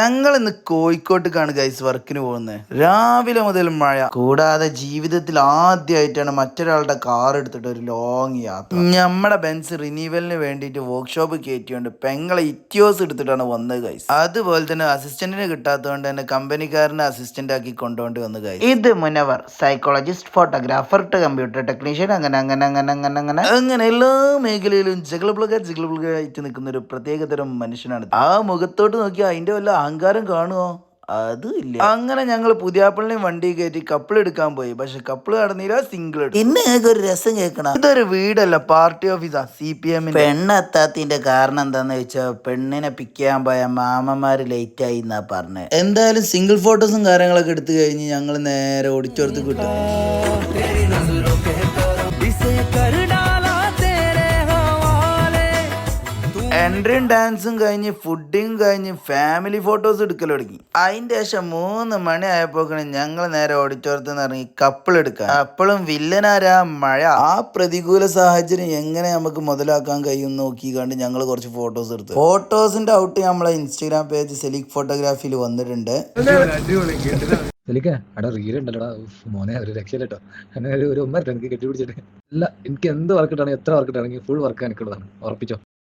ഞങ്ങൾ ഇന്ന് കോഴിക്കോട്ടേക്കാണ് ഗൈസ് വർക്കിന് പോകുന്നത്. രാവിലെ മുതൽ മഴ, കൂടാതെ ജീവിതത്തിൽ ആദ്യമായിട്ടാണ് മറ്റൊരാളുടെ കാർ എടുത്തിട്ട് ഒരു ലോങ് യാത്ര. നമ്മുടെ ബെൻസ് റിന്യൂവലിന് വേണ്ടിയിട്ട് വർക്ക്ഷോപ്പ് കയറ്റിയോണ്ട് പെങ്ങളെ ഇറ്റിയോസ് എടുത്തിട്ടാണ് വന്നത് ഗൈസ്. അതുപോലെ തന്നെ അസിസ്റ്റന്റിനെ കിട്ടാത്തതുകൊണ്ട് തന്നെ കമ്പനിക്കാരനെ അസിസ്റ്റന്റ് ആക്കി കൊണ്ടുകൊണ്ട് വന്നു ഗൈസ്. ഇത് Munavar, psychologist, photographer, computer technician, അങ്ങനെ എല്ലാ മേഖലയിലും ജഗളബുളക ആയിട്ട് നിൽക്കുന്ന ഒരു പ്രത്യേകതരം മനുഷ്യനാണ്. ആ മുഖത്തോട്ട് നോക്കി അതിന്റെ വല്ല അഹങ്കാരം കാണുമോ? അതും ഇല്ല. അങ്ങനെ ഞങ്ങൾ പുതിയാപ്പിളിനെയും വണ്ടി കയറ്റി കപ്പിൾ എടുക്കാൻ പോയി. പക്ഷെ കപ്പിൾ നടന്നില്ല, സിംഗിൾ എടുത്തു. പിന്നെ ഒരു രസം കേൾക്കണം, ഇതൊരു വീടല്ല, പാർട്ടി ഓഫീസാ CPM. പെണ്ണെത്താത്തിന്റെ കാരണം എന്താന്ന് വെച്ചാൽ പെണ്ണിനെ പിക്ക് ചെയ്യാൻ പോയ മാമന്മാര് ലേറ്റ് ആയി എന്നാ പറഞ്ഞത്. എന്തായാലും സിംഗിൾ ഫോട്ടോസും കാര്യങ്ങളൊക്കെ എടുത്തു കഴിഞ്ഞ് ഞങ്ങൾ നേരെ ഓടിച്ചോടത്ത് കിട്ടും. എൻട്രിയും ഡാൻസും കഴിഞ്ഞ് ഫുഡിങ് കഴിഞ്ഞ് ഫാമിലി ഫോട്ടോസ് എടുക്കൽ തുടങ്ങി. അതിന്റെ ശേഷം 3 മണി ആയപ്പോഴാണ് ഞങ്ങൾ നേരെ ഓഡിറ്റോറിയത്തിൽ നിന്ന് ഇറങ്ങി കപ്പിൾ എടുക്കാൻ. അപ്പോഴും വില്ലനാരാ മഴ. ആ പ്രതികൂല സാഹചര്യം എങ്ങനെ നമുക്ക് മുതലാക്കാൻ കഴിയും നോക്കി കണ്ട് ഞങ്ങൾ കുറച്ച് ഫോട്ടോസ് എടുത്തു. ഫോട്ടോസിന്റെ ഔട്ട് നമ്മളെ ഇൻസ്റ്റാഗ്രാം പേജ് സെലിക് ഫോട്ടോഗ്രാഫിയിൽ വന്നിട്ടുണ്ട്. റീലുണ്ടല്ലോടാ മോനെ, ഒരു രക്ഷയില്ലട്ടോ. അങ്ങനെ ഒരു 1 എനിക്ക് കെട്ടിപ്പിടിച്ചിട്ട് ഇല്ല. എനിക്ക് എന്ത് വർക്കിട്ടാണെങ്കിൽ എത്ര വർക്കിട്ടാണെങ്കിൽ ഫുൾ വർക്ക് എനിക്കുള്ളതാണ്, ഉറപ്പിച്ചോ.